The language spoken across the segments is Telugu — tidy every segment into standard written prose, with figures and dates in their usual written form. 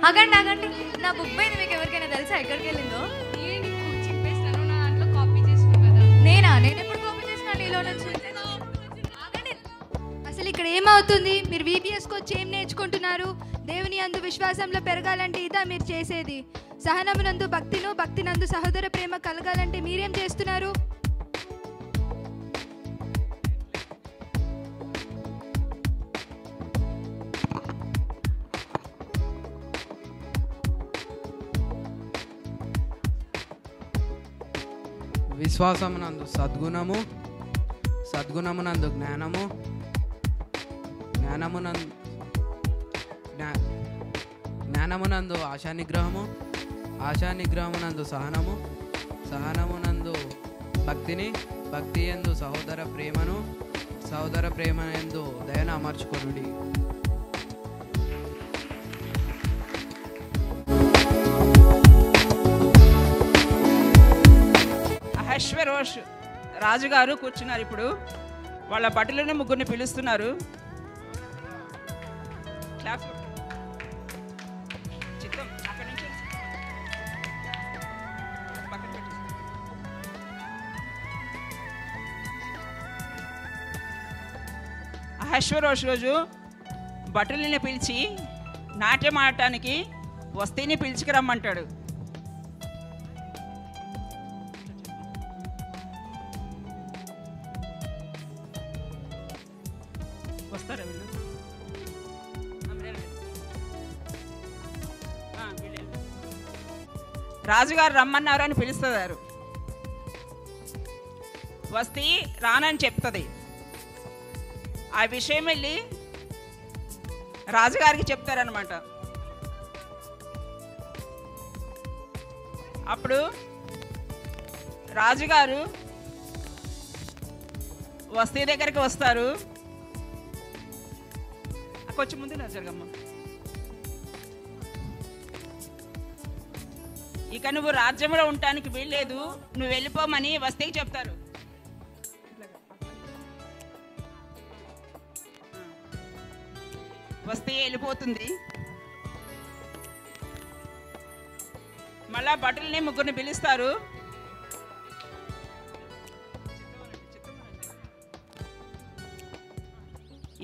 ఆగండి ఆగండి, నా బుక్ పోయింది. మీకు ఎవరికైనా తెలుసా ఎక్కడికి వెళ్ళిందో? చెప్పేస్తాను, నా దాంట్లో కాపీ చేసినావు కదా. నేను ఎప్పుడు కాపీ చేసిన నీలో నుంచి? ఆగండి, అసలు ఇక్కడ ఏమవుతుంది? మీరు VPSకి వచ్చి ఏం నేర్చుకుంటున్నారు? దేవుని యందు విశ్వాసంలో పెరగాలంటే ఇదా మీరు చేసేది? సహనమునందు భక్తిను, భక్తినందు సహోదర ప్రేమ కలగాలంటే మీరేం చేస్తున్నారు? విశ్వాసమునందు సద్గుణము, సద్గుణమునందు జ్ఞానము, జ్ఞానమునందు ఆశానిగ్రహము, ఆశానిగ్రహమునందు సహనము, సహనమునందు భక్తిని, భక్తి యందు సహోదర ప్రేమను, సహోదర ప్రేమ యందు దయను అమర్చుకొనుడి. అహశ్వరోష్ రాజుగారు కూర్చున్నారు. ఇప్పుడు వాళ్ళ బట్టలను ముగ్గురిని పిలుస్తున్నారు. చిత్తం అక్కడి నుంచి పక్కన పెట్టు. అహశ్వరోష్ రోజు భటుల్ని పిలిచి నాట్యం ఆడటానికి వస్తీని పిలుచుకురమ్మంటాడు. వస్తారా వీళ్ళు? రాజుగారు రమ్మన్నారు అని పిలుస్తారు. వస్తే రానని చెప్తుంది. ఆ విషయం వెళ్ళి రాజుగారికి చెప్తారనమాట. అప్పుడు రాజుగారు వస్తీ దగ్గరికి వస్తారు. కొంచెం ముందు నా జరగమ్మ. ఇక నువ్వు రాజ్యంలో ఉండటానికి వీల్లేదు, నువ్వు వెళ్ళిపోమని వస్తీకి చెప్తారు. వస్తీ వెళ్ళిపోతుంది. మళ్ళా భటుల్ని ముగ్గురిని పిలుస్తారు.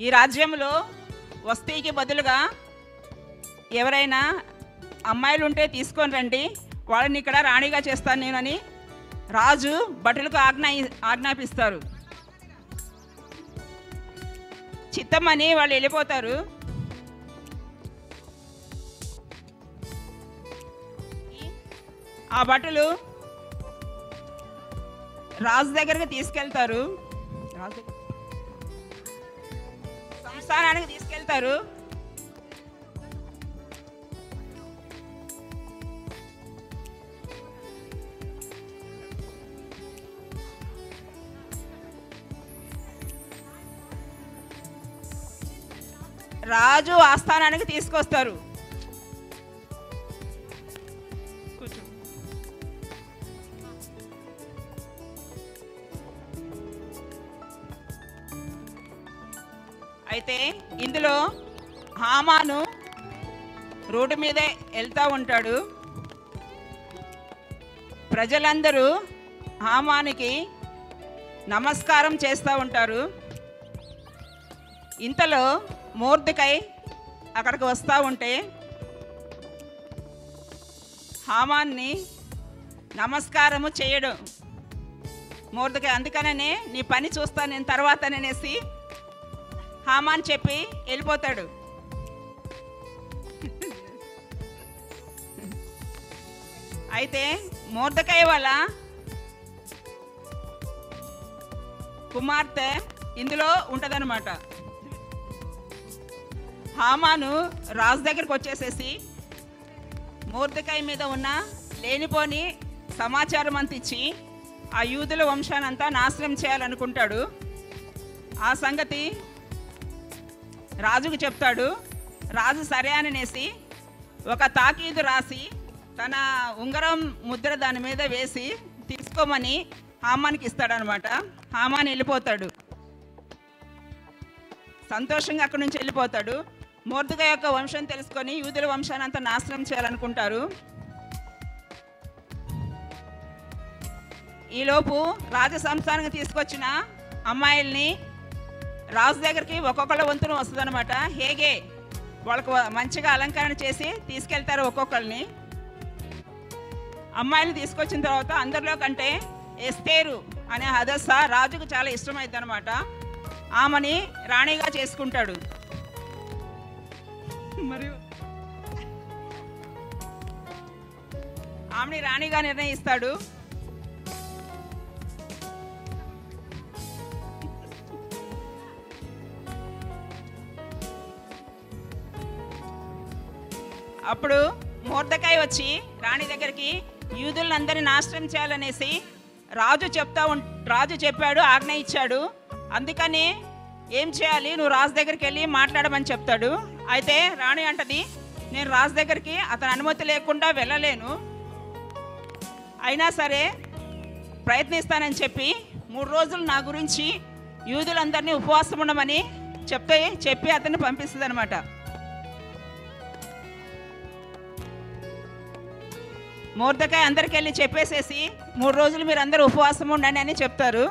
ఈ రాజ్యంలో వస్తీకి బదులుగా ఎవరైనా అమ్మాయిలు ఉంటే తీసుకొని రండి, వాళ్ళని ఇక్కడ రాణిగా చేస్తాను నేనని రాజు భటులకు ఆజ్ఞాపిస్తారు. చిత్తమని వాళ్ళు వెళ్ళిపోతారు. ఆ భటులు రాజు దగ్గరికి తీసుకెళ్తారు. సంస్థానానికి తీసుకెళ్తారు. రాజు ఆస్థానానికి తీసుకొస్తారు. అయితే ఇందులో హామాను రోడ్డు మీదే వెళ్తూ ఉంటాడు. ప్రజలందరూ హామానికి నమస్కారం చేస్తూ ఉంటారు. ఇంతలో మొర్దెకై అక్కడికి వస్తూ ఉంటే హామాన్ని నమస్కారము చేయడు మొర్దెకై. అందుకనే నీ పని చూస్తాను నేను తర్వాతనేసి హామాన్ చెప్పి వెళ్ళిపోతాడు. అయితే మొర్దెకై వాళ్ళ కుమార్తె ఇందులో ఉంటుందన్నమాట. హామాను రాజు దగ్గరికి వచ్చేసేసి మొర్దెకై మీద ఉన్న లేనిపోని సమాచారం అంత ఇచ్చి ఆ యూదుల వంశానంతా నాశనం చేయాలనుకుంటాడు. ఆ సంగతి రాజుకు చెప్తాడు. రాజు సరే అనేసి ఒక తాకీదు రాసి తన ఉంగరం ముద్ర దాని మీద వేసి తీసుకోమని హామానికి ఇస్తాడనమాట. హామాన్ వెళ్ళిపోతాడు. సంతోషంగా అక్కడి నుంచి వెళ్ళిపోతాడు. మొర్దెకై యొక్క వంశం తెలుసుకొని యూదుల వంశాన్ని అంతా నాశనం చేయాలనుకుంటారు. ఈలోపు రాజ సంస్థానానికి తీసుకొచ్చిన అమ్మాయిల్ని రాజు దగ్గరికి ఒక్కొక్కళ్ళ వంతున వస్తుందన్నమాట. హేగే వాళ్ళకు మంచిగా అలంకరణ చేసి తీసుకెళ్తారు ఒక్కొక్కరిని. అమ్మాయిని తీసుకొచ్చిన తర్వాత అందరిలో కంటే ఎస్తేరు అనే హదస్స రాజుకు చాలా ఇష్టమైంది అనమాట. ఆమెని రాణిగా చేసుకుంటాడు. మరియు ఆమెని రాణిగా నిర్ణయిస్తాడు. అప్పుడు మొర్దెకై వచ్చి రాణి దగ్గరికి యూదులందరినీ నాశనం చేయాలనేసి రాజు చెప్పాడు, ఆజ్ఞ ఇచ్చాడు. అందుకని ఏం చేయాలి, నువ్వు రాజు దగ్గరికి వెళ్ళి మాట్లాడమని చెప్తాడు. అయితే రాణి అంటది, నేను రాజు దగ్గరికి అతని అనుమతి లేకుండా వెళ్ళలేను, అయినా సరే ప్రయత్నిస్తానని చెప్పి 3 రోజులు నా గురించి యూదులందరినీ ఉపవాసం ఉండమని చెప్పి అతన్ని పంపిస్తుంది అనమాట. మొర్దెకై అందరికి వెళ్ళి చెప్పేసేసి 3 రోజులు మీరు అందరూ ఉపవాసం ఉండండి అని చెప్తారు.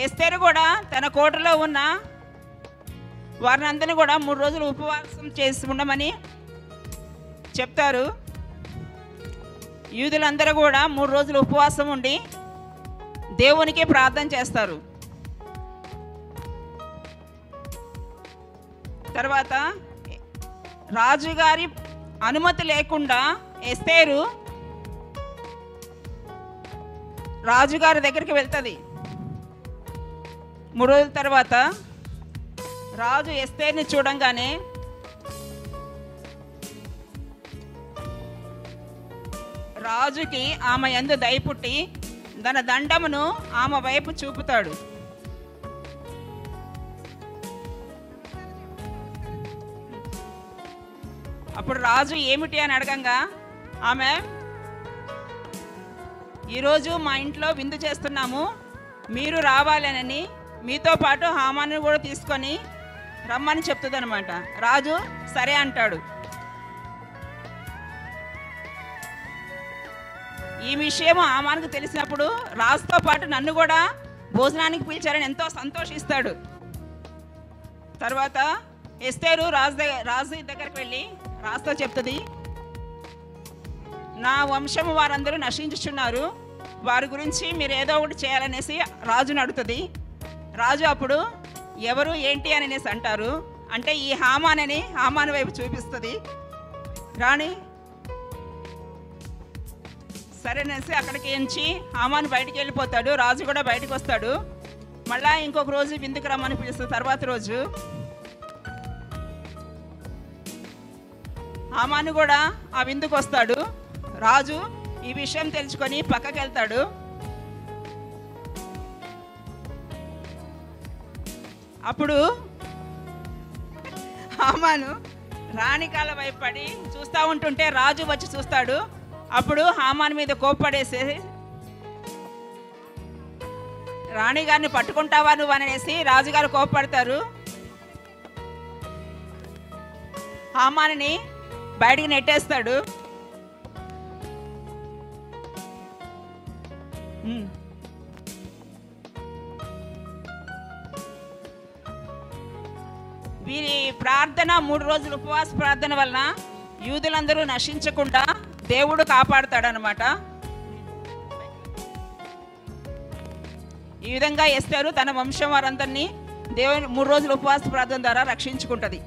ఎస్తేరు కూడా తన కోటలో ఉన్న వారిని అందరినీ కూడా 3 రోజులు ఉపవాసం చేసి ఉండమని చెప్తారు. యూదులందరూ కూడా 3 రోజులు ఉపవాసం ఉండి దేవునికి ప్రార్థన చేస్తారు. తర్వాత రాజుగారి అనుమతి లేకుండా ఎస్తేరు రాజుగారి దగ్గరికి వెళ్తుంది. 3 రోజుల తర్వాత రాజు ఎస్తేర్ని చూడంగానే రాజుకి ఆమె యందు దయ పుట్టి తన దండమును ఆమె వైపు చూపుతాడు. అప్పుడు రాజు ఏమిటి అని అడగంగా ఆమె, ఈరోజు మా ఇంట్లో విందు చేస్తున్నాము, మీరు రావాలని మీతో పాటు హామాను కూడా తీసుకొని రమ్మని చెప్తుంది అనమాట. రాజు సరే అంటాడు. ఈ విషయం హామానుకు తెలిసినప్పుడు రాజుతో పాటు నన్ను కూడా భోజనానికి పిలిచారని ఎంతో సంతోషిస్తాడు. తర్వాత ఎస్తేరు రాజు దగ్గరికి వెళ్ళి రాజుతో చెప్తుంది, నా వంశము వారందరూ నశించుచున్నారు, వారి గురించి మీరు ఏదో ఒకటి చేయాలనేసి రాజుని అడుగుతుంది. రాజు అప్పుడు ఎవరు ఏంటి అనేసి అంటారు. అంటే ఈ హామాను వైపు చూపిస్తుంది. రాణి సరేనేసి అక్కడికి ఎంచి హామాను బయటికి వెళ్ళిపోతాడు. రాజు కూడా బయటకు వస్తాడు. మళ్ళీ ఇంకొక రోజు విందుకు రమ్మని పిలుస్తుంది. తర్వాత రోజు హామాను కూడా ఆ విందుకు వస్తాడు. రాజు ఈ విషయం తెలుసుకొని పక్కకి వెళ్తాడు. అప్పుడు హామాను రాణి కాళ్ళ వైపు పడి చూస్తూ ఉంటుంటే రాజు వచ్చి చూస్తాడు. అప్పుడు హామాను మీద కోప్పడేసి, రాణిగారిని పట్టుకుంటావా నువ్వు అనేసి రాజుగారు కోప్పడతారు. హామానుని బయటికి నెట్టేస్తాడు. వీరి ప్రార్థన 3 రోజులు ఉపవాస ప్రార్థన వలన యూదులందరూ నశించకుండా దేవుడు కాపాడుతాడనమాట. ఈ విధంగా ఎస్తేరు తన వంశం వారందరినీ దేవుని 3 రోజుల ఉపవాస ప్రార్థన ద్వారా రక్షించుకుంటుంది.